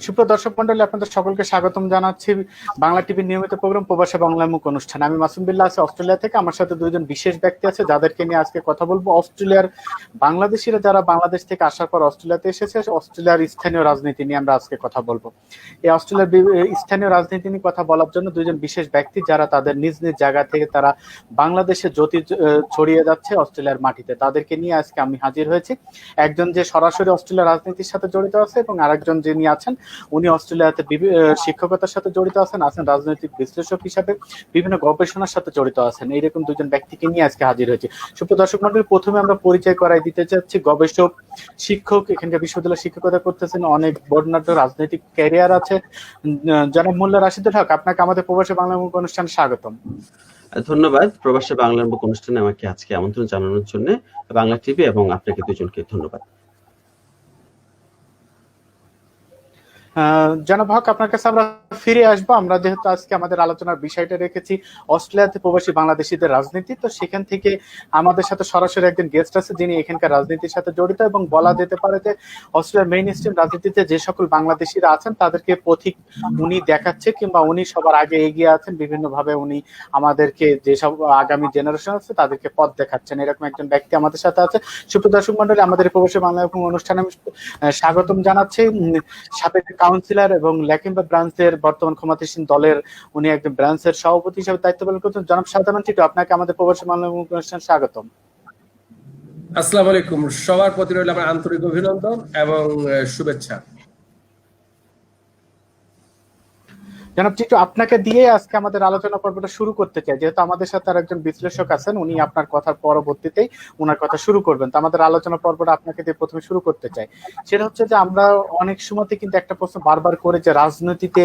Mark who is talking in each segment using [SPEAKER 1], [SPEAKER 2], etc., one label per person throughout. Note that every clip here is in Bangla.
[SPEAKER 1] সুপ্রিয় দর্শক মন্ডলী, আপনাদের সকলকে স্বাগতম জানাচ্ছি বাংলা টিভির নিয়মিত প্রোগ্রাম প্রবাসী বাংলামুখ অনুষ্ঠান। আমি মাসুম বিল্লাহ আছি অস্ট্রেলিয়া থেকে। আমার সাথে দুইজন বিশেষ ব্যক্তি আছে যাদেরকে নিয়ে আজকে কথা বলবো। অস্ট্রেলিয়ার বাংলাদেশিরা যারা বাংলাদেশ থেকে আসার পর অস্ট্রেলিয়াতে এসেছে, অস্ট্রেলিয়ার স্থানীয় রাজনীতি নিয়ে আমরা আজকে কথা বলবো। এই অস্ট্রেলিয়ার স্থানীয় রাজনীতি নিয়ে কথা বলার জন্য দুইজন বিশেষ ব্যক্তি যারা তাদের নিজ নিজ জায়গা থেকে তারা বাংলাদেশে জ্যোতি ছড়িয়ে যাচ্ছে অস্ট্রেলিয়ার মাটিতে, তাদেরকে নিয়ে আজকে আমি হাজির হয়েছি। একজন যে সরাসরি অস্ট্রেলিয়ার রাজনীতির সাথে জড়িত আছে এবং আরেকজন যিনি আছেন উনি অস্ট্রেলিয়াতে শিক্ষকতার সাথে জড়িত আছেন রাজনৈতিক বিশ্লেষক হিসাবে বিভিন্ন গবেষণার সাথে জড়িত আছেন। এইরকম দুজন ব্যক্তিকে নিয়ে আজকে হাজির হয়েছে। সুপ্রিয় দর্শক মন্ডলী, প্রথমে আমরা পরিচয় করাই দিতে চাচ্ছি গবেষক, শিক্ষক, এখানকার বিশ্ববিদ্যালয়ে শিক্ষকতা করতেছেন, অনেক বর্ণাঢ্য রাজনৈতিক ক্যারিয়ার আছে। জনাব মোল্লা রাশিদুল হক, আপনাকে আমাদের প্রবাসী বাংলামুখ অনুষ্ঠানে স্বাগতম।
[SPEAKER 2] ধন্যবাদ। প্রবাসী বাংলামুখ অনুষ্ঠানে আমাকে আজকে আমন্ত্রণ জানানোর জন্য বাংলা টিভি এবং আপনাকে দুজনকে ধন্যবাদ।
[SPEAKER 1] জনাব হক, আপনার কাছে আমরা ফিরে আসবো। আমরা যেহেতু আজকে আমাদের আলোচনার বিষয়টা রেখেছি অস্ট্রেলিয়াতে প্রবাসী বাংলাদেশিদের রাজনীতি, তো সেখান থেকে আমাদের সাথে সরাসরি একজন গেস্ট আছে যিনি এখানকার রাজনীতির সাথে জড়িত এবং বলা যেতে পারে যে অস্ট্রেলিয়ার মেইন স্ট্রিম রাজনীতিতে যে সকল বাংলাদেশিরা আছেন তাদেরকে পথিক উনি দেখাচ্ছে কিংবা উনি সবার আগে এগিয়ে আছেন। বিভিন্ন ভাবে উনি আমাদেরকে যেসব আগামী জেনারেশন আছে তাদেরকে পথ দেখাচ্ছেন। এরকম একজন ব্যক্তি আমাদের সাথে আছে। সুপ্রিয় দর্শক মন্ডলী, আমাদের প্রবাসী বাংলা অনুষ্ঠানে আমি স্বাগতম জানাচ্ছি সাবেক কাউন্সিলর এবং ল্যাকিম্বা ব্রাঞ্চের বর্তমান ক্ষমতাসীন দলের উনি একজন ব্রাঞ্চের সভাপতি হিসেবে দায়িত্ব পালন করছেন জনাব শাহজামান টিটু। আপনাকে আমাদের প্রবাসী বাংলা অনুষ্ঠানে স্বাগতম।
[SPEAKER 3] আসসালামু আলাইকুম। সবার প্রতি রইল আমার আন্তরিক অভিনন্দন এবং শুভেচ্ছা।
[SPEAKER 1] জনাব টিটু, আপনাকে দিয়ে আজকে আমাদের আলোচনা পর্বটা শুরু করতে চাই। যেহেতু আমাদের সাথে আরেকজন বিশ্লেষক আছেন, উনি আপনার কথার পরবর্তীতেই ওনার কথা শুরু করবেন, তো আমাদের আলোচনা পর্বটা আপনাকে দিয়ে প্রথমে শুরু করতে চাই। সেটা হচ্ছে যে আমরা অনেক সময়তে কিন্তু একটা প্রশ্ন বারবার করে যে রাজনীতিতে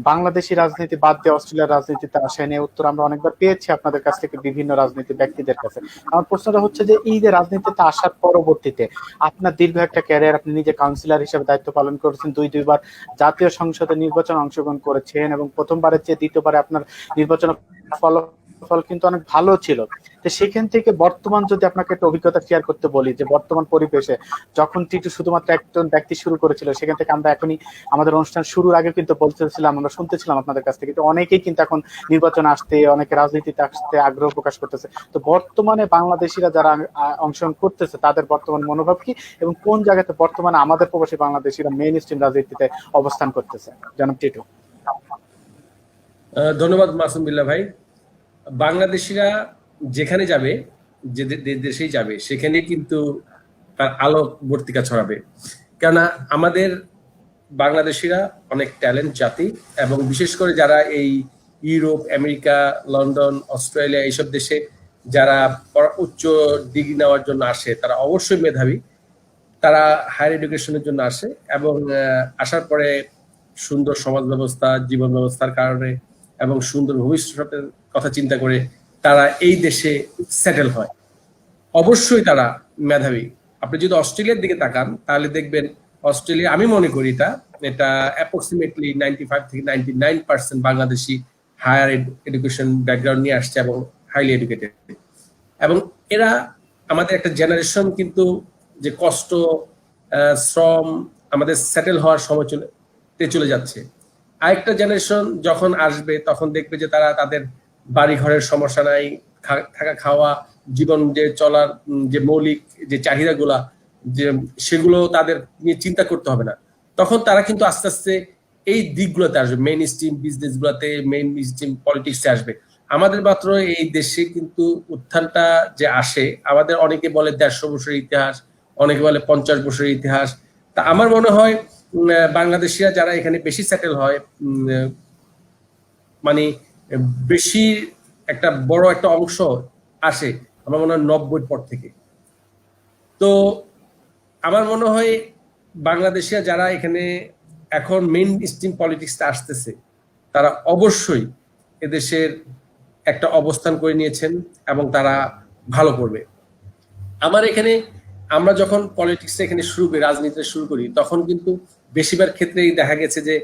[SPEAKER 1] বাংলাদেশি রাজনীতি বাদ দিয়ে অস্ট্রেলিয়ার রাজনীতিতে আসেন, এই উত্তর আমরা অনেকবার পেয়েছি আপনাদের কাছ থেকে বিভিন্ন রাজনীতি ব্যক্তিদের কাছে। আমার প্রশ্নটা হচ্ছে যে এই যে রাজনীতিতে আসার পরবর্তীতে আপনার দীর্ঘ একটা ক্যারিয়ার, আপনি নিজে কাউন্সিলর হিসেবে দায়িত্ব পালন করেছেন, দুইবার জাতীয় সংসদে নির্বাচন অংশগ্রহণ করেছেন এবং প্রথমবারের চেয়ে দ্বিতীয়বারে আপনার নির্বাচনের ফলাফল কিন্তু অনেক ভালো ছিল। তো সেখান থেকে বর্তমান যদি আপনাকে একটা অভিজ্ঞতা শেয়ার করতে বলি যে বর্তমান পরিবেশে যখন টিটু শুধুমাত্র একজন ব্যক্তি শুরু করেছিল, সেখান থেকে আমরা এখনই আমাদের অনুষ্ঠান শুরুর আগে কিন্তু বলতেছিলাম, আমরা শুনতেছিলাম আপনাদের কাছ থেকে, তো অনেকেই কিন্তু এখন নির্বাচন আসতে, অনেকে রাজনীতিতে আসতে আগ্রহ প্রকাশ করতেছে। তো বর্তমানে বাংলাদেশিরা যারা অংশগ্রহণ করতেছে তাদের বর্তমান মনোভাব কি এবং কোন জায়গাতে বর্তমানে আমাদের প্রবাসী বাংলাদেশিরা মেইন স্ট্রিম রাজনীতিতে অবস্থান করতেছে? জনাব টিটু।
[SPEAKER 3] ধন্যবাদ মাসুম বিল্লাহ ভাই। বাংলাদেশিরা যেখানে যাবে, যে দেশেই যাবে, সেখানে কিন্তু তার আলোকবর্তিকা ছড়াবে। কেননা আমাদের বাংলাদেশিরা অনেক ট্যালেন্ট জাতি এবং বিশেষ করে যারা এই ইউরোপ, আমেরিকা, লন্ডন, অস্ট্রেলিয়া এইসব দেশে যারা উচ্চ ডিগ্রি নেওয়ার জন্য আসে তারা অবশ্যই মেধাবী। তারা হায়ার এডুকেশনের জন্য আসে এবং আসার পরে সুন্দর সমাজ ব্যবস্থা, জীবন ব্যবস্থার কারণে এবং সুন্দর ভবিষ্যতের কথা চিন্তা করে তারা এই দেশে সেটেল হয়। অবশ্যই তারা মেধাবী। আপনি যদি অস্ট্রেলিয়ার দিকে তাকান তাহলে দেখবেন অস্ট্রেলিয়া, আমি মনে করি এটা অ্যাপ্রক্সিমেটলি 95 থেকে 99% বাংলাদেশি হায়ার এডুকেশন ব্যাকগ্রাউন্ড নিয়ে আসছে এবং হাইলি এডুকেটেড। এবং এরা আমাদের একটা জেনারেশন কিন্তু যে কষ্ট, শ্রম আমাদের সেটেল হওয়ার সময় চলে যাচ্ছে। আরেকটা জেনারেশন যখন আসবে তখন দেখবে যে তারা তাদের বাড়ি ঘরের সমস্যা নাই, থাকা খাওয়া, জীবন যে চলার যে মৌলিক যে চাহিদাগুলা, যে সেগুলো তাদের নিয়ে চিন্তা করতে হবে না। তখন তারা কিন্তু আস্তে আস্তে এই দিকগুলোতে আসবে, মেইন স্ট্রিম বিজনেস গুলাতে, মেইন স্ট্রিম পলিটিক্সে আসবে। আমাদের মাত্র এই দেশে কিন্তু উত্থানটা যে আসে, আমাদের অনেকে বলে 150 বছরের ইতিহাস, অনেকে বলে 50 বছরের ইতিহাস। তা আমার মনে হয় বাংলাদেশিরা যারা এখানে বেশি সেটেল হয়, মানে বেশি একটা বড় একটা অংশ আসে আমার মনে হয় 90 পর থেকে। তো আমার মনে হয় বাংলাদেশিরা যারা এখানে এখন মেইন স্ট্রিম পলিটিক্সে আসতেছে তারা অবশ্যই এদেশের একটা অবস্থান করে নিয়েছেন এবং তারা ভালো করবে। আমার এখানে আমরা যখন পলিটিক্সে এখানে শুরু করি, রাজনীতিতে শুরু করি, তখন কিন্তু বেশিরভাগ ক্ষেত্রেই দেখা গেছে যে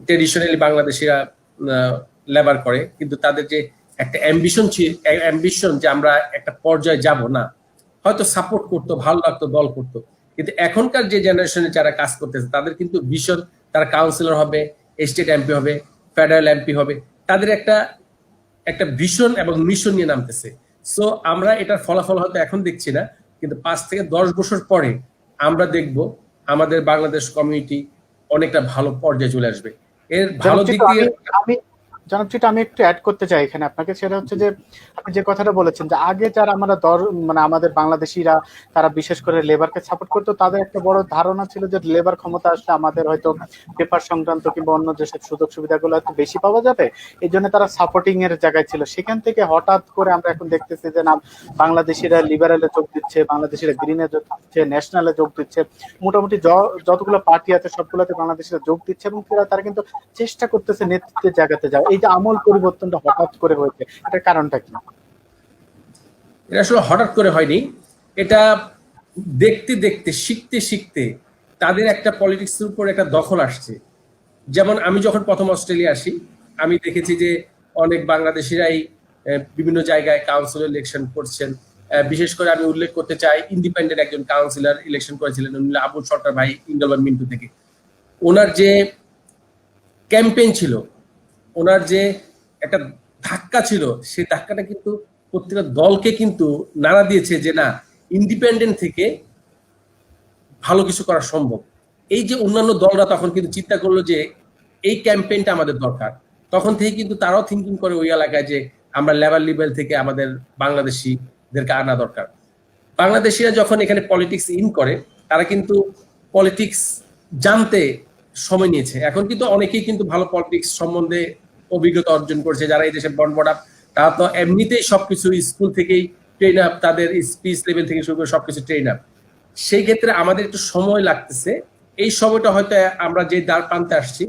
[SPEAKER 3] ট্রেডিশনালি বাংলাদেশিরা লেবার করে, কিন্তু তাদের যে একটা অ্যাম্বিশন যে আমরা একটা পর্যায়ে যাব না, হয়তো সাপোর্ট করতো, ভালো লাগতো, দল করতো। কিন্তু এখনকার যে জেনারেশনে যারা কাজ করতেছে তাদের কিন্তু ভীষণ তারা কাউন্সিলর হবে, স্টেট এমপি হবে, ফেডারেল এমপি হবে, তাদের একটা একটা ভিশন এবং মিশন নিয়ে নামতেছে। সো আমরা এটার ফলাফল হয়তো এখন দেখছি না, কিন্তু 5 থেকে 10 বছর পরে আমরা দেখব আমাদের বাংলাদেশ কমিউনিটি অনেকটা ভালো পর্যায়ে চলে আসবে। এর ভালো দিক দিয়ে
[SPEAKER 1] আমি জনাব চিটু, আমি একটু অ্যাড করতে চাই এখানে আপনাকে, সেটা হচ্ছে যে আপনি যে কথাটা বলেছেন যে আগে যারা আমরা মানে আমাদের বাংলাদেশিরা তারা বিশেষ করে লেবারকে সাপোর্ট করতো, তাদের একটা বড় ধারণা ছিল যে লেবার ক্ষমতা আসলে আমাদের হয়তো পেপার সংক্রান্ত কিংবা অন্য যেসব সুযোগ সুবিধাগুলো হয়তো বেশি পাওয়া যাবে, এই জন্য তারা সাপোর্টিং এর জায়গায় ছিল। সেখান থেকে হঠাৎ করে আমরা এখন দেখতেছি যে না, বাংলাদেশিরা লিবারেলে যোগ দিচ্ছে, বাংলাদেশিরা গ্রিনে যোগ দিচ্ছে, ন্যাশনালে যোগ দিচ্ছে, মোটামুটি যতগুলো পার্টি আছে সবগুলোতে বাংলাদেশিরা যোগ দিচ্ছে, এবং তারা কিন্তু চেষ্টা করতেছে নেতৃত্বের জায়গাতে যাওয়া। এই যে আমল পরিবর্তনটা হঠাৎ করে হয়েছে, এটার কারণটা কি?
[SPEAKER 3] এটা আসলে হঠাৎ করে হয়নি, এটা দেখতে দেখতে শিখতে শিখতে তাদের একটা পলিটিক্সের উপর একটা দখল আসছে। যেমন আমি যখন প্রথম অস্ট্রেলিয়া আসি, আমি দেখেছি যে অনেক বাংলাদেশিরাই বিভিন্ন জায়গায় কাউন্সিলর ইলেকশন করছেন। বিশেষ করে আমি উল্লেখ করতে চাই, ইন্ডিপেন্ডেন্ট একজন কাউন্সিলর ইলেকশন করেছিলেন, উনি আবুল সরকার ভাই, ইন্ডালবান মিন্টু থেকে। ওনার যে ক্যাম্পেইন ছিল, ওনার যে একটা ধাক্কা ছিল, সেই ধাক্কাটা কিন্তু প্রত্যেকটা দলকে কিন্তু নাড়া দিয়েছে যে না, ইন্ডিপেন্ডেন্ট থেকে ভালো কিছু করা সম্ভব। এই যে অন্যান্য দলরা তখন কিন্তু চিন্তা করলো যে এই ক্যাম্পেইনটা আমাদের দরকার, তখন থেকে কিন্তু তারাও থিঙ্কিং করে ওই এলাকায় যে আমরা লেভেল লেভেল থেকে আমাদের বাংলাদেশিদেরকে আনা দরকার। বাংলাদেশিরা যখন এখানে পলিটিক্স ইন করে, তারা কিন্তু পলিটিক্স জানতে সময় নিয়েছে। এখন কিন্তু অনেকেই কিন্তু ভালো পলিটিক্স সম্বন্ধে অভিজ্ঞতা অর্জন করছে। যারা এই দেশে বড় তারা তো এমনিতেই সবকিছু স্কুল থেকেই ট্রেন আপ, তাদের স্পিচ লেভেল থেকে শুরু করে সবকিছু ট্রেন আপ। সেই ক্ষেত্রে আমাদের একটু সময় লাগতেছে। এই সময়টা হয়তো আমরা যে দ্বার প্রান্তে আসছি,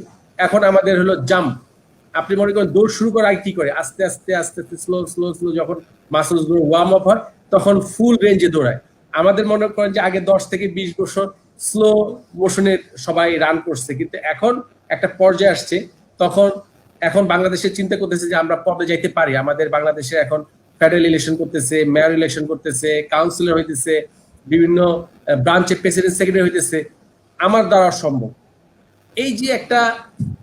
[SPEAKER 3] এখন আমাদের হলো জাম্প। আপনি মনে করেন দৌড় শুরু করার আগে কি করে, আস্তে আস্তে আস্তে আস্তে স্লো স্লো স্লো, যখন মাসলস গুলো ওয়ার্ম আপ হয় তখন ফুল রেঞ্জে দৌড়ায়। আমাদের মনে করেন যে আগে 10 থেকে 20 বছর স্লো মোশনে সবাই রান করছে, কিন্তু এখন একটা পর্যায়ে আসছে, তখন এখন বাংলাদেশে চিন্তা করতেছে যে আমরা পদে যাইতে পারি। আমাদের বাংলাদেশে এখন ফেডারেল ইলেকশন করতেছে, মেয়র ইলেকশন করতেছে, কাউন্সিলর হইতেছে, বিভিন্ন ব্রাঞ্চে প্রেসিডেন্ট সেক্রেটারি হইতেছে, আমার দ্বারা সম্ভব। এই যে একটা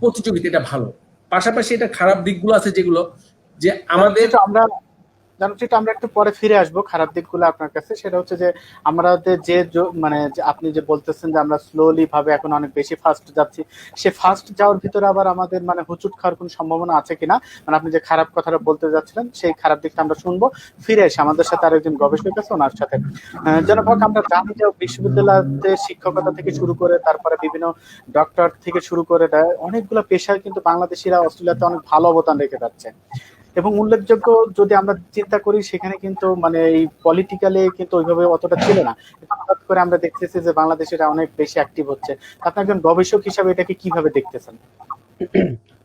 [SPEAKER 3] প্রতিযোগিতা, এটা ভালো। পাশাপাশি এটা খারাপ দিকগুলো আছে, যেগুলো যে আমাদের
[SPEAKER 1] আমরা আমরা একটু পরে ফিরে আসবো খারাপ দিকগুলো আপনার কাছে। সেটা হচ্ছে যে আমাদের যে মানে আপনি যে বলতেছেন যে আমরা স্লোলি ভাবে এখন অনেক বেশি ফাস্ট যাচ্ছি, সে ফাস্ট যাওয়ার ভিতরে আবার আমাদের মানে হুচুট খাওয়ার কোনো সম্ভাবনা আছে কিনা, মানে আপনি যে খারাপ কথাটা বলতে যাচ্ছিলেন সেই খারাপ দিকটা আমরা শুনবো ফিরে এসে। আমাদের সাথে আরেকজন গবেষক আছে, ওনার সাথে। জনাব হক, আমরা জানি যে বিশ্ববিদ্যালয়তে শিক্ষকতা থেকে শুরু করে তারপরে বিভিন্ন ডক্টর থেকে শুরু করে অনেকগুলো পেশায় কিন্তু বাংলাদেশিরা অস্ট্রেলিয়াতে অনেক ভালো অবদান রেখে যাচ্ছে, এবং উল্লেখযোগ্য যদি আমরা চিন্তা করি সেখানে কিন্তু মানে এই পলিটিক্যালি কিন্তু ওইভাবে অতটা ছিল না। হঠাৎ করে আমরা দেখতেছি যে বাংলাদেশিরা অনেক বেশি অ্যাক্টিভ হচ্ছে। আপনি একজন গবেষক হিসাবে এটাকে কিভাবে দেখতেছেন?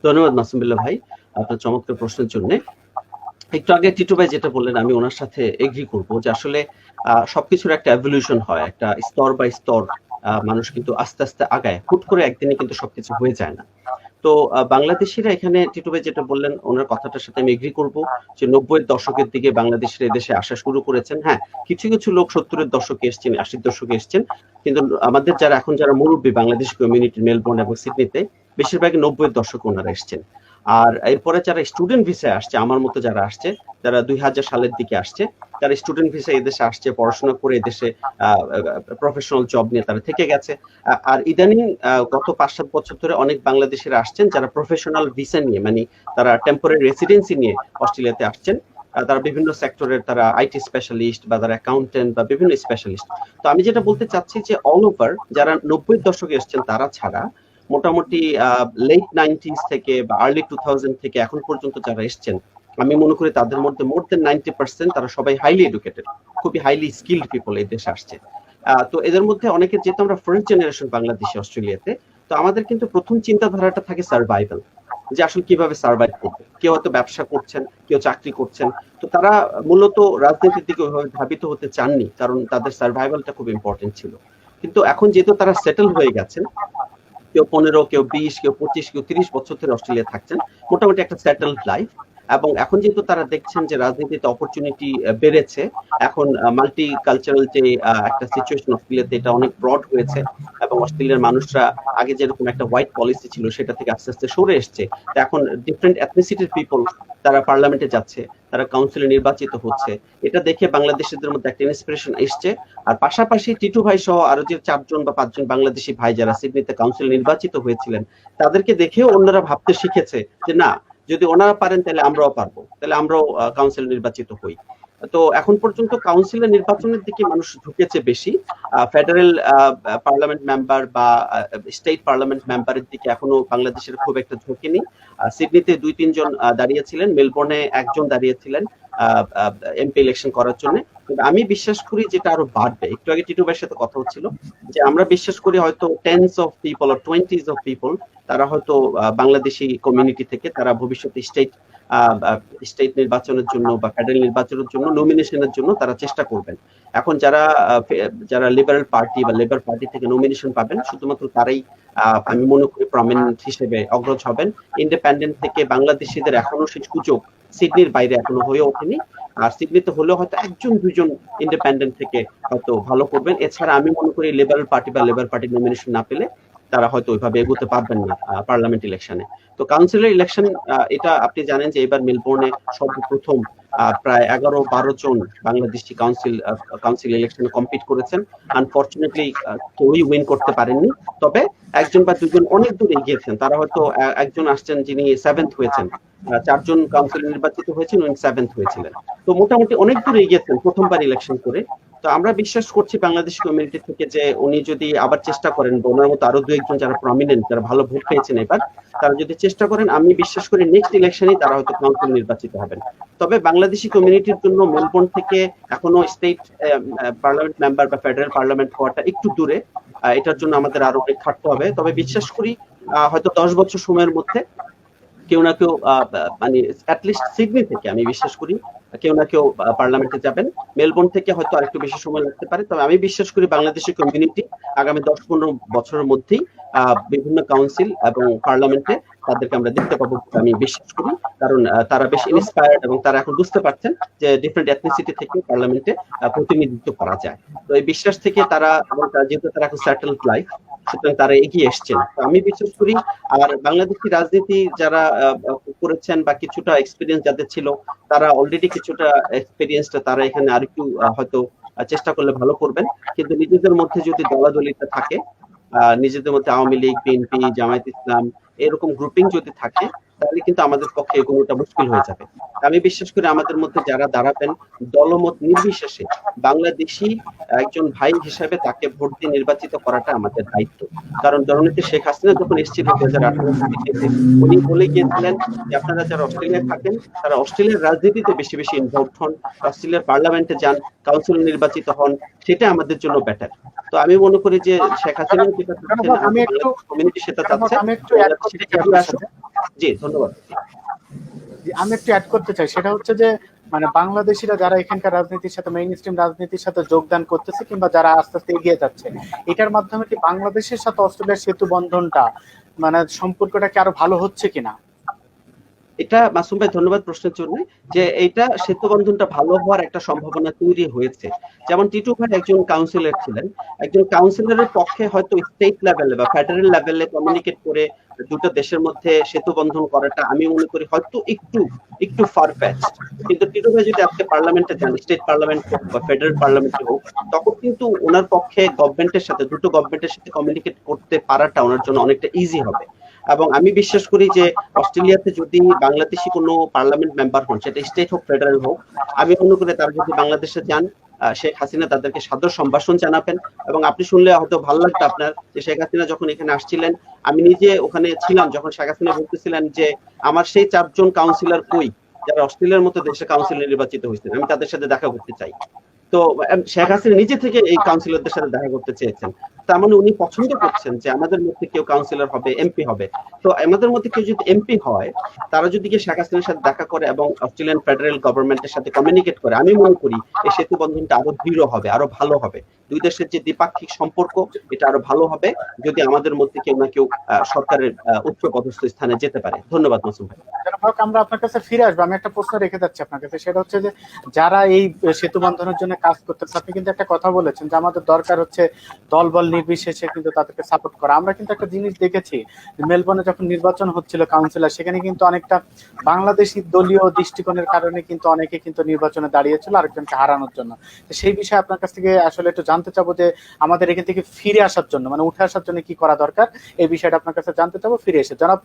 [SPEAKER 2] ধন্যবাদ মাসুম বিল্লাহ ভাই আপনার চমৎকার প্রশ্নের জন্য। একটু আগে টিটু ভাই যেটা বললেন, আমি ওনার সাথে এগ্রি করবো যে আসলে সবকিছুর একটা এভলিউশন হয়, একটা স্তর বাই স্তর মানুষ কিন্তু আস্তে আস্তে আগায়, হুট করে একদিনে কিন্তু সবকিছু হয়ে যায় না। তো বাংলাদেশিরা এখানে টিটু ভাই যেটা বললেন ওনার কথাটার সাথে আমি এগ্রি করবো যে 90-এর দশকের দিকে বাংলাদেশিরা এদেশে আসা শুরু করেছেন। হ্যাঁ, কিছু কিছু লোক 70-এর দশকে এসছেন, 80-এর দশকে এসছেন, কিন্তু আমাদের যারা মুরব্বী বাংলাদেশ কমিউনিটি মেলবোর্ন এবং সিডনিতে, বেশিরভাগই 90-এর দশকে ওনারা এসছেন। আর এরপরে যারা স্টুডেন্ট ভিসায় আসছে, আমার মতো যারা আসছে, যারা 2000 সালের দিকে আসছে, তারা স্টুডেন্ট ভিসায় এদেশে আসছে, পড়াশোনা করে এদেশে প্রফেশনাল জব নিয়ে তারা থেকে গেছে। আর ইদানিং গত 5-7 বছর ধরে অনেক বাংলাদেশিরা আসছেন যারা প্রফেশনাল ভিসা নিয়ে, মানে তারা টেম্পোরারি রেসিডেন্সি নিয়ে অস্ট্রেলিয়াতে আসছেন। তারা বিভিন্ন সেক্টরের, তারা আইটি স্পেশালিস্ট বা তারা অ্যাকাউন্টেন্ট বা বিভিন্ন স্পেশালিস্ট। তো আমি যেটা বলতে চাচ্ছি যে অল ওভার যারা 90-এর দশকে এসছেন তারা ছাড়া মোটামুটি লেট 90s থেকে বা আর্লি 2000 থেকে এখন পর্যন্ত যারা এসছেন, আমি মনে করি তাদের মধ্যে মোর দেন 90% তারা সবাই হাইলি এডুকেটেড, খুবই হাইলি স্কিলড পিপল এই দেশে আসছে। তো এদের মধ্যে অনেকের, যেহেতু আমরা ফার্স্ট জেনারেশন বাংলাদেশি অস্ট্রেলিয়াতে, তো আমাদের কিন্তু প্রথম চিন্তাধারাটা থাকে সার্ভাইভাল, যে আসলে কিভাবে সার্ভাইভ করবে। কেউ হয়তো ব্যবসা করছেন, কেউ চাকরি করছেন, তো তারা মূলত রাজনীতির দিকে ওইভাবে ধাবিত হতে চাননি, কারণ তাদের সার্ভাইভালটা খুব ইম্পর্টেন্ট ছিল। কিন্তু এখন যেহেতু তারা সেটেল হয়ে গেছেন, কেউ 15, কেউ 20, কেউ 25, কেউ 30 বছর ধরে অস্ট্রেলিয়া থাকছেন, মোটামুটি একটা সেটেলড লাইফ, এবং এখন যেহেতু তারা দেখছেন যে রাজনীতিতে অপরচুনিটি বেড়েছে, এখন মাল্টি কালচারাল যে একটা সিচুয়েশন অস্ট্রেলিয়াতে, এটা অনেক ব্রড হয়েছে এবং অস্ট্রেলিয়ার মানুষরা আগে যেরকম একটা হোয়াইট পলিসি ছিল সেটা থেকে আস্তে আস্তে সরে এসছে। তো এখন ডিফারেন্ট এথনিসিটির পিপল তারা পার্লামেন্টে যাচ্ছে, তারা কাউন্সিলে নির্বাচিত হচ্ছে। এটা দেখে বাংলাদেশিদের মধ্যে একটা ইন্সপিরেশন এসছে। আর পাশাপাশি টিটু ভাই সহ আরো যে 4জন বা 5জন বাংলাদেশি ভাই যারা সিডনিতে কাউন্সিলে নির্বাচিত হয়েছিলেন, তাদেরকে দেখেও অন্যরা ভাবতে শিখেছে যে না, যদি ওনারা পারেন তাহলে আমরাও পারবো, তাহলে আমরাও কাউন্সিলে নির্বাচিত হই। তো এখন পর্যন্ত কাউন্সিলের নির্বাচনের দিকে মানুষ ঝুঁকেছে বেশি। ফেডারেল পার্লামেন্ট মেম্বার বা স্টেট পার্লামেন্ট মেম্বারের দিকে এখনো বাংলাদেশের খুব একটা ঝুঁকি নেই। সিডনিতে 2-3 জন দাঁড়িয়েছিলেন, মেলবোর্নে 1 জন দাঁড়িয়েছিলেন এমপি ইলেকশন করার জন্য। কিন্তু আমি বিশ্বাস করি যেটা আরো বাড়বে। একটু আগে টিটু ভাইয়ের সাথে কথা হচ্ছিল যে আমরা বিশ্বাস করি হয়তো 10s of people or 20s of people তারা হয়তো বাংলাদেশি কমিউনিটি থেকে তারা ভবিষ্যতে স্টেট নির্বাচনের জন্য বা ফেডারেল নির্বাচনের জন্য নমিনেশনের জন্য তারা চেষ্টা করবেন। এখন যারা লিবারেল পার্টি বা লেবার পার্টি থেকে নমিনেশন পাবেন শুধুমাত্র তারাই আমি মনে করি প্রমিনেন্ট হিসেবে অগ্রজ হবেন। ইন্ডিপেন্ডেন্ট থেকে বাংলাদেশিদের এখনো সেই সুযোগ সিডনির বাইরে এখনো হয়ে ওঠেনি। আর সিডনিতে হলেও হয়তো 1-2 জন ইন্ডিপেন্ডেন্ট থেকে হয়তো ভালো করবেন। এছাড়া আমি মনে করি লিবারেল পার্টি বা লেবার পার্টি নমিনেশন না পেলে তারা হয়তো ওইভাবে এগোতে পারবেন না পার্লামেন্ট ইলেকশনে। তো কাউন্সিলের ইলেকশন, এটা আপনি জানেন যে এবার মেলবোর্নে সর্বপ্রথম প্রায় 11-12 জন বাংলাদেশি কাউন্সিল ইলেকশনে কম্পিট করেছেন। আনফরচুনেটলি কেউই উইন করতে পারেননি, তবে 1জন বা 2জন অনেক দূর এগিয়েছেন। তারা হয়তো একজন আসছেন যিনি 7th হয়েছেন, 4জন কাউন্সিল নির্বাচিত হয়েছেন, উনি 7th হয়েছিলেন। তো মোটামুটি অনেক দূর এগিয়েছেন প্রথমবার ইলেকশন করে। তো আমরা বিশ্বাস করছি বাংলাদেশ কমিউনিটি থেকে যে উনি যদি আবার চেষ্টা করেন, ওনার মতো আরো 2-1 জন যারা প্রমিনেন্ট, যারা ভালো ভোট পেয়েছেন এবার, তারা যদি চেষ্টা করেন, আমি বিশ্বাস করি নেক্সট ইলেকশনেই তারা হয়তো কাউন্সিল নির্বাচিত হবেন। তবে বাংলাদেশি কমিউনিটির জন্য মেলবোর্ন থেকে এখনো স্টেট পার্লামেন্ট মেম্বার বা ফেডারেল পার্লামেন্ট হওয়াটা একটু দূরে। এটার জন্য আমাদের আরো অনেক খাটতে হবে। তবে বিশ্বাস করি হয়তো 10 বছর সময়ের মধ্যে কেউ না কেউ মানে অ্যাটলিস্ট সিডনি থেকে আমি বিশ্বাস করি কেউ না কেউ পার্লামেন্টে যাবেন। মেলবোর্ন থেকে হয়তো আরেকটু বেশি সময় লাগতে পারে, তবে আমি বিশ্বাস করি বাংলাদেশের কমিউনিটি আগামী 10-15 বছরের মধ্যেই বিভিন্ন কাউন্সিল এবং পার্লামেন্টে তাদেরকে আমরা দেখতে পাবো আমি বিশ্বাস করি। কারণ তারা বেশ ইন্সপায়ার্ড এবং তারা এখন বুঝতে পারছেন যে ডিফারেন্ট এথনিসিটি থেকে পার্লামেন্টে প্রতিনিধিত্ব করা যায়। তো এই বিশ্বাস থেকে তারা, যেহেতু তারা এখন সেটেলড লাইফ, সুতরাং তারা এগিয়ে এসছেন। তো আমি বিশ্বাস করি আর বাংলাদেশি রাজনীতি যারা করেছেন বা কিছুটা এক্সপিরিয়েন্স যাদের ছিল, তারা অলরেডি কিছুটা এক্সপিরিয়েন্সটা তারা এখানে আরেকটু হয়তো চেষ্টা করলে ভালো করবেন। কিন্তু নিজেদের মধ্যে যদি দলাদলিটা থাকে, নিজেদের মধ্যে আওয়ামী লীগ, বিএনপি, জামায়াত ইসলাম এরকম গ্রুপিং যদি থাকে, তাহলে কিন্তু আমাদের পক্ষে এগোনোটা মুশকিল হয়ে যাবে। আমি বিশ্বাস করি আমাদের মধ্যে যারা দাঁড়াবেন দলমত নির্বিশেষে বাংলাদেশি একজন ভাই হিসেবে তাকে ভোট দিয়ে নির্বাচিত করাটা আমাদের দায়িত্ব। কারণ জননেত্রী শেখ হাসিনা যখন এসেছিলেন 2018 সালে, উনি বলে গিয়েছিলেন যে আপনারা যারা অস্ট্রেলিয়ায় থাকেন তারা অস্ট্রেলিয়ার রাজনীতিতে বেশি বেশি ইনভলভ হন, অস্ট্রেলিয়ার পার্লামেন্টে যান, কাউন্সিল নির্বাচিত হন, সেটা আমাদের জন্য বেটার। তো আমি মনে করি যে শেখ হাসিনা যেটা কমিউনিটি সেটা চাচ্ছে। জি ধন্যবাদ।
[SPEAKER 1] আমি একটু অ্যাড করতে চাই, সেটা হচ্ছে যে মানে বাংলাদেশিরা যারা এখানকার রাজনীতির সাথে, মেইন স্ট্রিম রাজনীতির সাথে যোগদান করতেছে কিংবা যারা আস্তে আস্তে এগিয়ে যাচ্ছে, এটার মাধ্যমে কি বাংলাদেশের সাথে অস্ট্রেলিয়ার সেতু বন্ধনটা মানে সম্পর্কটা কি আরো ভালো হচ্ছে কিনা?
[SPEAKER 2] এটা মাসুম ভাই ধন্যবাদ প্রশ্নের জন্য। যে এইটা সেতু বন্ধনটা ভালো হওয়ার একটা সম্ভাবনা তৈরি হয়েছে। যেমন টিটু ভাই একজন কাউন্সিলর ছিলেন, একজন কাউন্সিলরের পক্ষে হয়তো স্টেট লেভেলে বা ফেডারেল লেভেলে কমিউনিকেট করে দুটো দেশের মধ্যে সেতু বন্ধন করাটা আমি মনে করি হয়তো একটু ফারফেচড। কিন্তু টিটু ভাই যদি আজকে পার্লামেন্টে যান, স্টেট পার্লামেন্ট হোক বা ফেডারেল পার্লামেন্টে হোক, তখন কিন্তু ওনার পক্ষে গভর্নমেন্টের সাথে, দুটো গভর্নমেন্টের সাথে কমিউনিকেট করতে পারাটা ওনার জন্য অনেকটা ইজি হবে। এবং আমি বিশ্বাস করি যে অস্ট্রেলিয়াতে যদি বাংলাদেশি কোনো পার্লামেন্ট মেম্বার হন, সেটা স্টেট হোক ফেডারেল হোক, আমি মনে করি তারা যদি বাংলাদেশে যান, শেখ হাসিনা তাদেরকে সাদর সম্ভাষণ জানাবেন। এবং আপনি শুনলে হয়তো ভালো লাগবে আপনার যে শেখ হাসিনা যখন এখানে আসছিলেন, আমি নিজে ওখানে ছিলাম যখন শেখ হাসিনা বলতেছিলেন যে আমার সেই 4 জন কাউন্সিলর কই যারা অস্ট্রেলিয়ার মতো দেশে কাউন্সিলর নির্বাচিত হয়েছেন, আমি তাদের সাথে দেখা করতে চাই। তো শেখ হাসিনা নিজে থেকে এই কাউন্সিলরদের সাথে দেখা করতে চেয়েছেন। তার মানে উনি পছন্দ করছেন যে আমাদের মধ্যে কেউ কাউন্সিলর হবে, এমপি হবে। তো আমাদের মধ্যে কেউ যদি এমপি হয়, তারা যদি গিয়ে শেখ হাসিনার সাথে দেখা করে এবং অস্ট্রেলিয়ান ফেডারেল গভর্নমেন্টের সাথে কমিউনিকেট করে, আমি মনে করি এই সেতু বন্ধনটা আরো দৃঢ় হবে, আরো ভালো হবে। দুই দেশের যে দ্বিপাক্ষিক সম্পর্ক, এটা আরো ভালো হবে যদি আমাদের মধ্যে কেউ না কেউ সরকারের উচ্চ পদস্থ স্থানে যেতে পারে। ধন্যবাদ মাসুম ভাই।
[SPEAKER 1] আমরা আপনার কাছে ফিরে আসবো। আমি একটা প্রশ্ন রেখে যাচ্ছি আপনার কাছে, সেটা হচ্ছে যে যারা এই সেতু বন্ধনের জন্য কাজ করতেছে, আপনি কিন্তু একটা কথা বলেছেন যে আমাদের দরকার হচ্ছে দলবল নির্বিশেষে কিন্তু তাদেরকে সাপোর্ট করা। আমরা কিন্তু একটা জিনিস দেখেছি, মেলবোর্নে যখন নির্বাচন হচ্ছিল কাউন্সিলর, সেখানে কিন্তু অনেকটা বাংলাদেশি দলীয় দৃষ্টিকোণের কারণে কিন্তু অনেকে কিন্তু নির্বাচনে দাঁড়িয়েছিল আরেকজনকে হারানোর জন্য। তো সেই বিষয়ে আপনার কাছ থেকে আসলে একটু জানতে চাবো যে আমাদের এখান থেকে ফিরে আসার জন্য, মানে উঠে আসার জন্য কি করা দরকার, এই বিষয়টা আপনার কাছে জানতে চাবো ফিরে এসে। জনাব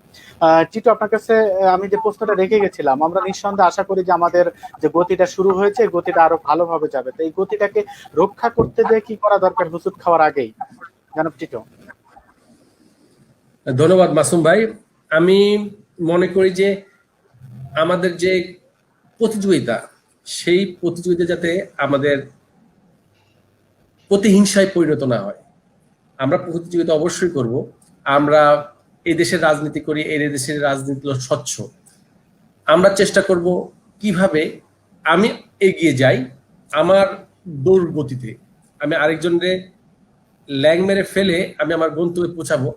[SPEAKER 1] টিটু, আপনার কাছে আমি যে প্রশ্নটা রেখে গেছিলাম, আমরা নিঃসন্দেহে আশা করি যে আমাদের যে গতিটা শুরু হয়েছে এই গতিটা আরো ভালোভাবে যাবে। তো এই গতিটাকে রক্ষা করতে যে কি করা দরকার হুজুট খাওয়ার আগেই, জনাব টিটু?
[SPEAKER 3] ধন্যবাদ মাসুম ভাই। আমি মনে করি যে আমাদের যে প্রতিযোগিতা, সেই প্রতিযোগিতা যাতে আমাদের প্রতিহিংসায় পরিণত না হয়। আমরা প্রতিযোগিতা অবশ্যই করব। আমরা এই দেশের রাজনীতি করি, এই দেশের রাজনীতি হলো স্বচ্ছ। আমরা চেষ্টা করব কিভাবে আমি এগিয়ে যাই আমার দৌড় গতিতে, আমি আরেকজনের ল্যাং মেরে ফেলে আমি আমার গন্তব্যে পৌঁছাবো।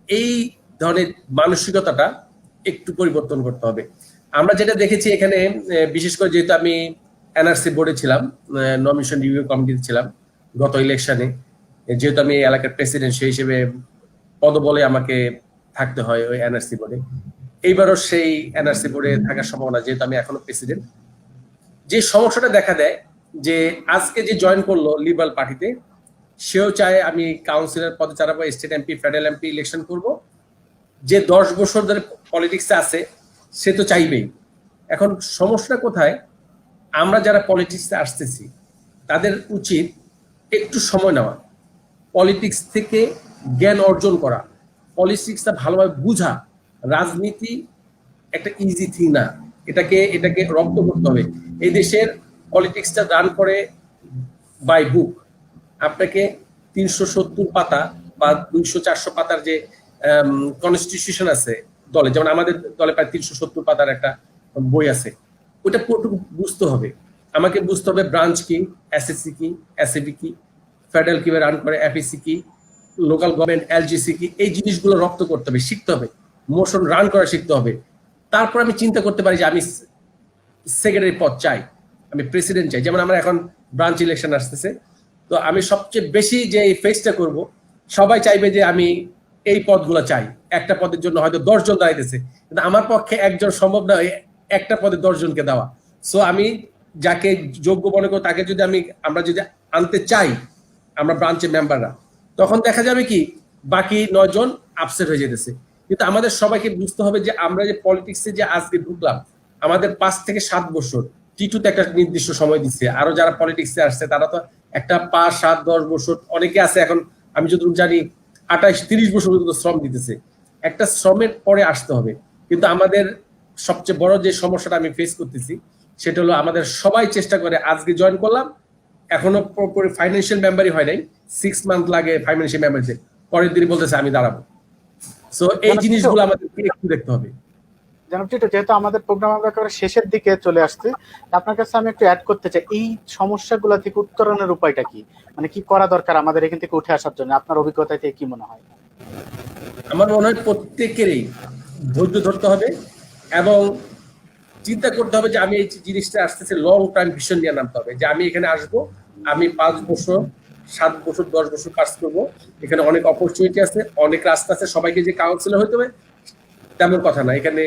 [SPEAKER 3] এই ধরনের মানসিকতাটা একটু পরিবর্তন করতে হবে। আমরা যেটা দেখেছি এখানে, বিশেষ করে যেহেতু আমি এনআরসি বোর্ডে ছিলাম, নমিনেশন রিভিউ কমিটিতে ছিলাম গত ইলেকশনে, যেহেতু আমি এলাকার প্রেসিডেন্ট, সেই হিসেবে পদবলে আমাকে থাকতে হয় ওই এনআরসি বোর্ডে। এইবারও সেই এনআরসি বোর্ডে থাকার সম্ভাবনা, যেহেতু আমি এখনো প্রেসিডেন্ট। যে সমস্যাটা দেখা দেয় যে আজকে যে জয়েন করলো লিবারেল পার্টিতে, সেও চায় আমি কাউন্সিলর পদে চালাবো, state MP, federal MP election করব। যে 10 বছর ধরে পলিটিক্সে আছে সে তো চাইবেই। এখন সমস্যাটা কোথায়? আমরা যারা পলিটিক্সে আসতেছি তাদের উচিত একটু সময় নেওয়া, পলিটিক্স থেকে জ্ঞান অর্জন করা, পলিটিক্সটা ভালোভাবে বুঝা। রাজনীতি একটা ইজি থিং না, এটাকে রপ্ত করতে হবে। এই দেশের পলিটিক্সটা রান করে বাই বুক। আপনাকে 370 পাতা বা 200-400 পাতার যে কনস্টিটিউশন আছে দলে, যেমন আমাদের দলে প্রায় 370 পাতার একটা বই আছে, ওটা পুরোটুকু বুঝতে হবে। আমাকে বুঝতে হবে ব্রাঞ্চ কি, এসএসসি কি, এসএবি কি, ফেডারেল কিভাবে রান করে, এফএসি কি, লোকাল গভর্নমেন্ট, এলজিসি কি, এই জিনিসগুলো রপ্ত করতে হবে, শিখতে হবে, মোশন রান করা শিখতে হবে। তারপর আমি চিন্তা করতে পারি যে আমি সেক্রেটারি পদ চাই, আমি প্রেসিডেন্ট চাই। যেমন আমরা এখন ব্রাঞ্চ ইলেকশন আসতেছে, তো আমি সবচেয়ে বেশি যে এই ফেসটা করব, সবাই চাইবে যে আমি এই পদগুলো চাই। একটা পদের জন্য হয়তো 10 জন দাঁড়াইতেছে, কিন্তু আমার পক্ষে একজন সম্ভব না একটা পদে 10 জনকে দেওয়া। সো আমি যাকে যোগ্য মনে করব তাকে যদি আমরা যদি আনতে চাই, আমরা ব্রাঞ্চের মেম্বাররা, তখন দেখা যাবে কি বাকি 9 জন আপসেট হয়ে যেতেছে। কিন্তু আমাদের সবাইকে বুঝতে হবে যে আমরা যে পলিটিক্সে যে আজকে ঢুকলাম, আমাদের 5 থেকে 7 বছর, টিটুতে একটা নির্দিষ্ট সময় দিচ্ছে, আরো যারা পলিটিক্সে আসছে তারা তো একটা 5, 7, 10 বছর, অনেকে আছে এখন আমি যতটুকু জানি 28-30 বছর পর্যন্ত শ্রম দিতেছে। একটা শ্রমের পরে আসতে হবে। কিন্তু আমাদের সবচেয়ে বড় যে সমস্যাটা আমি ফেস করতেছি, সেটা হলো আমাদের সবাই চেষ্টা করে, আজকে জয়েন করলাম, এখনো পুরোপুরি ফাইন্যান্সিয়াল মেম্বারই হয় নাই, 6 মান্থ লাগে ফাইন্যান্সিয়াল মেম্বারতে, পরের দিনই বলতেছে আমি দাঁড়াবো। সো এই জিনিসগুলো আমাদের একটু দেখতে হবে।
[SPEAKER 1] জনাব টিটু, যেহেতু আমাদের প্রোগ্রাম আমরা একেবারে শেষের দিকে চলে আসছে, আপনার কাছে আমি একটু অ্যাড করতে চাই, এই সমস্যাগুলো থেকে উত্তরণের উপায়টা কি, মানে কি করা দরকার আমাদের এখান থেকে উঠে আসার জন্য, আপনার অভিজ্ঞতা থেকে কি মনে হয়?
[SPEAKER 3] আমার মনে হয় প্রত্যেকেরই ধৈর্য ধরতে হবে এবং চিন্তা করতে হবে যে আমি এই জিনিসটা আসতেছে লং টাইম ভিশন নিয়ে নামতে হবে, যে আমি এখানে আসবো, আমি 5 বছর, 7 বছর, 10 বছর কাজ করবো। এখানে অনেক অপরচুনিটি আছে, অনেক রাস্তা আছে। সবাইকে যে কাউন্সিলর হতে হবে তেমন কথা না। এখানে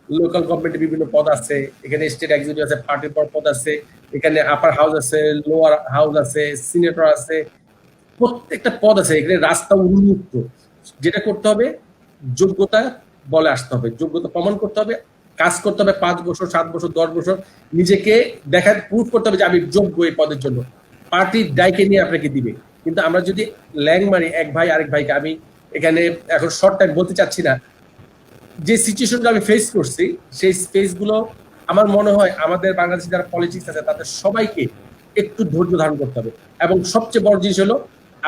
[SPEAKER 3] লোকাল গভর্নমেন্টে বিভিন্ন পদ আছে, এখানে স্টেট এক্সিকিউটিভ আছে, পার্টির পদ আছে, এখানে আপার হাউস আছে, লোয়ার হাউস আছে, সিনেটর আছে, প্রত্যেকটা পদ আছে। এখানে রাস্তা উন্মুক্ত। যেটা করতে হবে, যোগ্যতা বলে আসতে হবে, যোগ্যতা প্রমাণ করতে হবে, কাজ করতে হবে 5 বছর, 7 বছর, 10 বছর, নিজেকে প্রুভ করতে হবে যে আমি যোগ্য এই পদের জন্য। পার্টির ডাইকে নিয়ে আপনাকে দিবে। কিন্তু আমরা যদি ল্যাং মারি এক ভাই আরেক ভাইকে, আমি এখানে এখন শর্ট টাইম বলতে চাচ্ছি না, যে সিচুয়েশনটা আমি ফেস করছি, সেই স্পেসগুলো আমার মনে হয় আমাদের বাংলাদেশে যারা পলিটিক্স আছে তাদের সবাইকে একটু ধৈর্য ধারণ করতে হবে। এবং সবচেয়ে বড় জিনিস হলো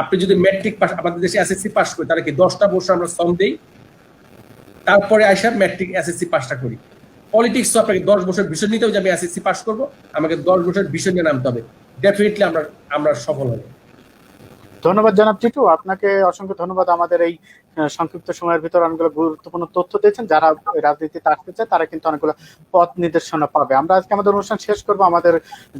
[SPEAKER 3] আপনি যদি ম্যাট্রিক পাস, আমাদের দেশে এসএসসি পাস করি, তাহলে কি 10টা বছর আমরা শ্রম দেই, তারপরে আইসা ম্যাট্রিক এসএসসি পাসটা করি। পলিটিক্স তো আপনাকে 10 বছর বিষয় নিতে হবে যে আমি এসএসসি পাস করবো, আমাকে 10 বছর বিষয় নিয়ে নামতে হবে, ডেফিনেটলি আমরা সফল হবো।
[SPEAKER 1] ধন্যবাদ জনাব টিটু, আপনাকে অসংখ্য ধন্যবাদ। আমাদের এই সংক্ষিপ্ত সময়ের ভিতর অনেকগুলো গুরুত্বপূর্ণ তথ্য দিয়েছেন। যারা রাজনীতিতে আসতে চায় তারা কিন্তু অনেকগুলো পথ নির্দেশনা পাবে। আমরা আজকে আমাদের অনুষ্ঠান শেষ করবো, আমাদের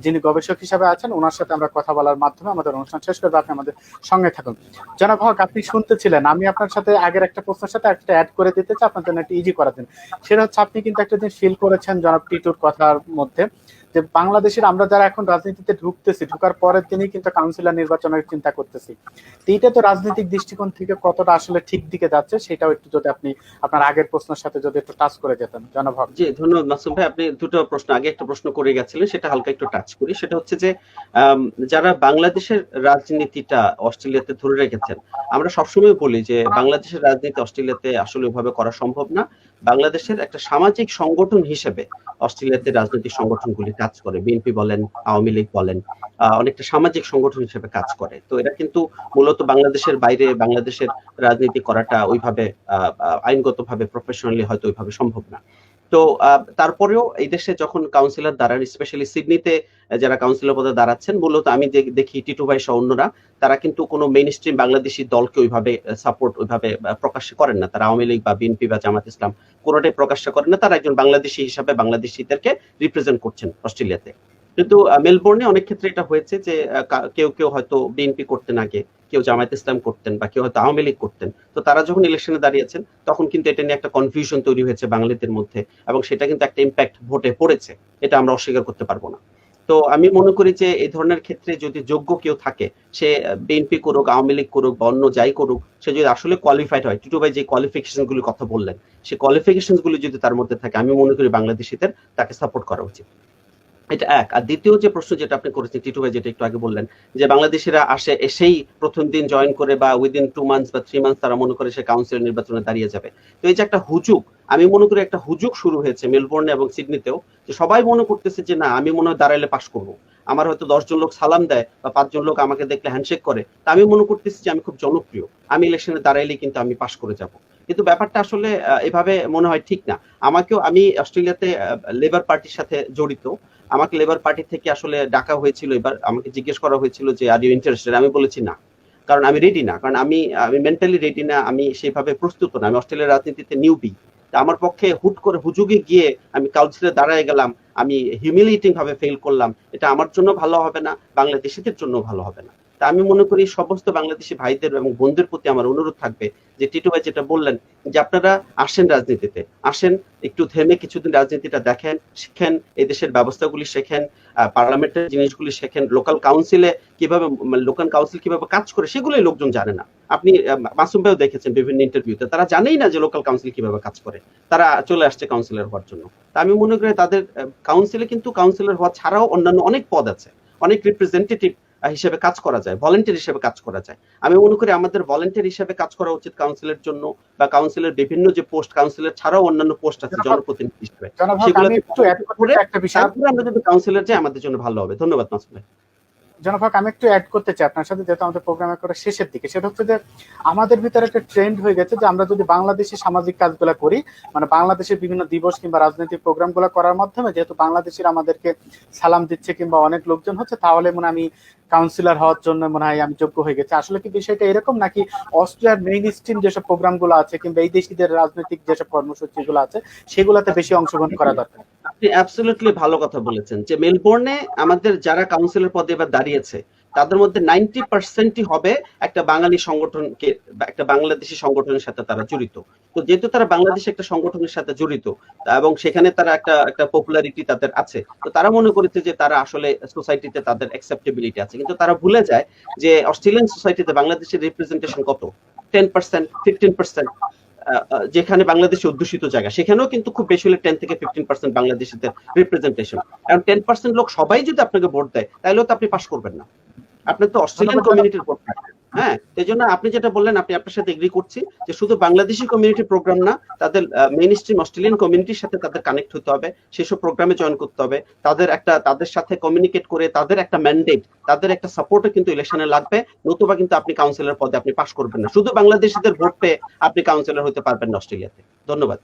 [SPEAKER 1] যিনি গবেষক হিসেবে আছেন ওনার সাথে আমরা কথা বলার মাধ্যমে আমাদের অনুষ্ঠান শেষ করবো। আপনি আমাদের সঙ্গে থাকুন। জনাব হক, আপনি শুনতেছিলেন, আমি আপনার সাথে আগের একটা প্রশ্নের সাথে একটা অ্যাড করে দিতে চাই আপনার জন্য একটু ইজি করার জন্য। সেটা হচ্ছে, আপনি কিন্তু একটা জিনিস ফিল করেছেন জনাব টিটুর কথার মধ্যে, যে বাংলাদেশের আমরা যারা এখন রাজনীতিতে ঢুকতেছি, ঢুকার পরের দিনই কিন্তু কাউন্সিলর নির্বাচনের চিন্তা করতেছি। এইটা তো রাজনৈতিক দৃষ্টিকোণ থেকে কতটা আসলে ঠিক দিকে যাচ্ছে সেটাও একটু যদি আপনি আপনার আগের প্রশ্নের সাথে যদি একটু টাচ করে যেতেন জনাব হক।
[SPEAKER 2] জি ধন্যবাদ মাসুম ভাই, আপনি দুটো প্রশ্ন, আগে একটা প্রশ্ন করে গেছিলেন, সেটা হালকা একটু টাচ করি। সেটা হচ্ছে যে যারা বাংলাদেশের রাজনীতিটা অস্ট্রেলিয়াতে ধরে রেখেছেন, আমরা সবসময় বলি যে বাংলাদেশের রাজনীতি অস্ট্রেলিয়াতে আসলে ওইভাবে করা সম্ভব না। বাংলাদেশের একটা সামাজিক সংগঠন হিসেবে অস্ট্রেলিয়াতে রাজনৈতিক সংগঠনগুলি কাজ করে, বিএনপি বলেন, আওয়ামী লীগ বলেন, অনেকটা সামাজিক সংগঠন হিসেবে কাজ করে। তো এটা কিন্তু মূলত বাংলাদেশের বাইরে বাংলাদেশের রাজনীতি করাটা ওইভাবে আইনগতভাবে প্রফেশনালি হয়তো ওইভাবে সম্ভব না। তো তারপরেও এই দেশে যখন কাউন্সিলর দাঁড়ান, স্পেশালি সিডনিতে যারা কাউন্সিলর পদে দাঁড়াচ্ছেন, মূলত আমি দেখি টিটু ভাই সহ অন্যরা, তারা কিন্তু কোনো মেইন স্ট্রিম বাংলাদেশি দলকে ওইভাবে সাপোর্ট ওইভাবে প্রকাশ করেন না। তারা আওয়ামী লীগ বা বিএনপি বা জামাত ইসলাম কোনোটাই প্রকাশ করেন না। তারা একজন বাংলাদেশি হিসাবে বাংলাদেশিদেরকে রিপ্রেজেন্ট করছেন অস্ট্রেলিয়াতে। কিন্তু মেলবোর্নে অনেক ক্ষেত্রে এটা হয়েছে যে কেউ কেউ হয়তো বিএনপি করতেন আগে, কেউ জামায়াত ইসলাম করতেন, বা কেউ হয়তো আওয়ামী লীগ করতেন। তো তারা যখন ইলেকশনে দাঁড়িয়েছেন তখন কিন্তু এটা নিয়ে একটা কনফিউশন তৈরি হয়েছে বাঙালিদের মধ্যে, এবং সেটা কিন্তু একটা ইম্প্যাক্ট ভোটে পড়েছে, এটা আমরা অস্বীকার করতে পারবো না। তো আমি মনে করি যে এই ধরনের ক্ষেত্রে যদি যোগ্য কেউ থাকে, সে বিএনপি করুক, আওয়ামী লীগ করুক বা অন্য যাই করুক, সে যদি আসলে কোয়ালিফাইড হয়, টিটু ভাই যে কোয়ালিফিকেশন গুলির কথা বললেন, সেই কোয়ালিফিকেশন গুলি যদি তার মধ্যে থাকে, আমি মনে করি বাংলাদেশিদের তাকে সাপোর্ট করা উচিত। এটা এক। আর দ্বিতীয় যে প্রশ্ন যেটা আপনি করেছেন টিটু ভাই, যেটা একটু আগে বললেন, যে বাংলাদেশিরা এসেই প্রথম দিন জয়েন করে বা উইদিন 2 মান্থস বা 3 মান্থস তারা মনে করে সে কাউন্সিলর নির্বাচনে দাঁড়িয়ে যাবে। তো এই যে একটা হুজুগ, আমি মনে করি একটা হুজুগ শুরু হয়েছে মেলবোর্নে এবং সিডনিতেও, যে সবাই মনে করতেছে যে না, আমি মনে হয় দাঁড়াইলে পাশ করবো, আমার হয়তো 10 জন লোক সালাম দেয় বা 5 জন লোক আমাকে দেখলে হ্যান্ডশেক করে, তা আমি মনে করতেছি যে আমি খুব জনপ্রিয়, আমি ইলেকশনে দাঁড়াইলে কিন্তু আমি পাশ করে যাব। কিন্তু ব্যাপারটা আসলে এভাবে মনে হয় ঠিক না। আমি অস্ট্রেলিয়াতে লেবার পার্টির সাথে জড়িত, আমাকে লেবার পার্টি থেকে আসলে ডাকা হয়েছিল, এবার আমাকে জিজ্ঞেস করা হয়েছিল যে আর ইউ ইন্টারেস্টেড, আমি বলেছি না, কারণ আমি রেডি না, কারণ আমি মেন্টালি রেডি না, আমি সেভাবে প্রস্তুত না, আমি অস্ট্রেলিয়ার রাজনীতিতে নিউবি। আমার পক্ষে হুট করে হুজুগে গিয়ে আমি কাউন্সিলে দাঁড়ায় গেলাম, আমি হিউমিলিয়েটিং ভাবে ফেল করলাম, এটা আমার জন্য ভালো হবে না, বাংলাদেশিদের জন্য ভালো হবে না। তা আমি মনে করি সমস্ত বাংলাদেশি ভাইদের এবং বোনদের প্রতি আমার অনুরোধ থাকবে যে টিটু ভাই যেটা বললেন, যে আপনারা আসেন রাজনীতিতে, আসেন, একটু থেমে কিছুদিন রাজনীতিটা দেখেন, শিখেন, এই দেশের ব্যবস্থাগুলি শেখেন, পার্লামেন্টের জিনিসগুলি শেখেন, লোকাল কাউন্সিল কিভাবে কাজ করে সেগুলোই লোকজন জানে না। আপনি মাসুম ভাইও দেখেছেন বিভিন্ন ইন্টারভিউতে, তারা জানেই না যে লোকাল কাউন্সিল কিভাবে কাজ করে, তারা চলে আসছে কাউন্সিলর হওয়ার জন্য। তা আমি মনে করি তাদের কাউন্সিলে কিন্তু কাউন্সিলর হওয়া ছাড়াও অন্যান্য অনেক পদ আছে, অনেক রিপ্রেজেন্টেটিভ হিসেবে কাজ করা যায়, ভলেন্টিয়ার হিসেবে কাজ করা যায়। আমি মনে করি আমাদের ভলেন্টিয়ার হিসেবে কাজ করা উচিত কাউন্সিলের জন্য, বা কাউন্সিলের বিভিন্ন যে পোস্ট, কাউন্সিলর ছাড়াও অন্যান্য পোস্ট আছে জনপ্রতিনিধি হিসেবে, সেগুলো আমরা যদি কাউন্সিলর যাই আমাদের জন্য ভালো হবে। ধন্যবাদ মাসুম ভাই।
[SPEAKER 1] জনাব হক, আমি একটু অ্যাড করতে চাই আপনার সাথে, যেহেতু আমাদের প্রোগ্রামে করে শেষের দিকে। সেটা হচ্ছে যে আমাদের ভিতরে একটা ট্রেন্ড হয়ে গেছে যে আমরা যদি বাংলাদেশি সামাজিক কাজগুলো করি, মানে বাংলাদেশের বিভিন্ন দিবস কিংবা রাজনৈতিক প্রোগ্রামগুলো করার মাধ্যমে, যেহেতু বাংলাদেশিরা আমাদেরকে সালাম দিচ্ছে কিংবা অনেক লোকজন হচ্ছে, তাহলে মনে আমি কাউন্সিলর হওয়ার জন্য মনে হয় আমি যোগ্য হয়ে গেছি। আসলে কি বিষয়টা এরকম, নাকি অস্ট্রেলিয়ার মেইন স্ট্রিম যেসব প্রোগ্রামগুলো আছে কিংবা এই দেশিদের রাজনৈতিক যেসব কর্মসূচিগুলো আছে সেগুলোতে বেশি অংশগ্রহণ করা দরকার?
[SPEAKER 2] আপনি অ্যাবসলিউটলি ভালো কথা বলেছেন, যে মেলবোর্নে আমাদের যারা কাউন্সিলর পদে এবার দাঁড়িয়েছে তাদের মধ্যে 90%ই হবে একটা বাঙালি সংগঠনকে, একটা বাংলাদেশি সংগঠনের সাথে তারা জড়িত। তো যেহেতু তারা বাংলাদেশে একটা সংগঠনের সাথে জড়িত এবং সেখানে তারা একটা পপুলারিটি তাদের আছে, তো তারা মনে করেছে যে তারা আসলে সোসাইটিতে তাদের অ্যাকসেপ্টেবিলিটি আছে। কিন্তু তারা ভুলে যায় যে অস্ট্রেলিয়ান সোসাইটিতে বাংলাদেশের রিপ্রেজেন্টেশন কত, 10%, 15%। যেখানে বাংলাদেশে অধ্যুষিত জায়গা, সেখানেও কিন্তু খুব বেশি হলে 10 থেকে 15% বাংলাদেশিদের রিপ্রেজেন্টেশন। কারণ 10% লোক সবাই যদি আপনাকে ভোট দেয়, তাহলেও তো আপনি পাস করবেন না। আপনি তো অস্ট্রেলিয়ান
[SPEAKER 1] ধন্যবাদ।
[SPEAKER 2] কমিউনিটির পক্ষ থেকে। হ্যাঁ, এই জন্য আপনি যেটা বললেন, আপনি আপনার সাথে এগ্রি করছি যে শুধু বাংলাদেশি কমিউনিটি প্রোগ্রাম না, তাদের মেইন স্ট্রিম অস্ট্রেলিয়ান কমিউনিটির সাথে তাদের কানেক্ট হতে হবে, সেসব প্রোগ্রামে জয়েন করতে হবে, তাদের সাথে কমিউনিকেট করে তাদের একটা ম্যান্ডেট, তাদের একটা সাপোর্টও কিন্তু ইলেকশনে লাগবে, নতুবা কিন্তু আপনি কাউন্সিলর পদে আপনি পাস করবেন না। শুধু বাংলাদেশিদের ভোট পেয়ে আপনি কাউন্সিলর হতে পারবেন না অস্ট্রেলিয়াতে। ধন্যবাদ।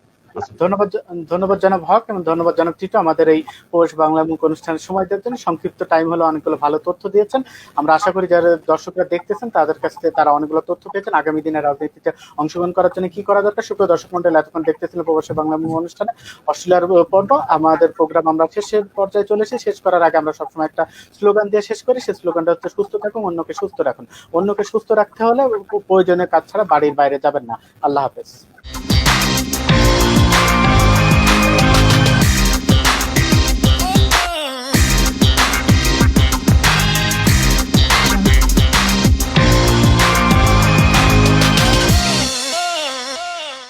[SPEAKER 1] ধন্যবাদ জনাব হক, এবং ধন্যবাদ জনাব টিটু আমাদের এই পৌষ বাংলা মুখ অনুষ্ঠানের সময় দেওয়ার জন্য। সংক্ষিপ্ত টাইম হলো, অনেকগুলো ভালো তথ্য দিয়েছেন। আমরা আশা করি যারা দর্শকরা দেখতেছেন তাদের কাছ থেকে তারা অনেকগুলো তথ্য পেয়েছেন আগামী দিনে রাজনীতিতে অংশগ্রহণ করার জন্য কি করা দরকার। সুপ্রিয় দর্শক মন্ডল, এতক্ষণ দেখতেছিলেন প্রবাসী বাংলা মুখ অনুষ্ঠানে অস্ট্রেলিয়ার পর্ব। আমাদের প্রোগ্রাম আমরা শেষের পর্যায়ে চলে এসেছি। শেষ করার আগে আমরা সবসময় একটা স্লোগান দিয়ে শেষ করি। সেই স্লোগানটা হচ্ছে সুস্থ থাকুন, অন্যকে সুস্থ রাখুন। অন্যকে সুস্থ রাখতে হলে প্রয়োজনীয় কাজ ছাড়া বাড়ির বাইরে যাবেন না। আল্লাহ হাফেজ।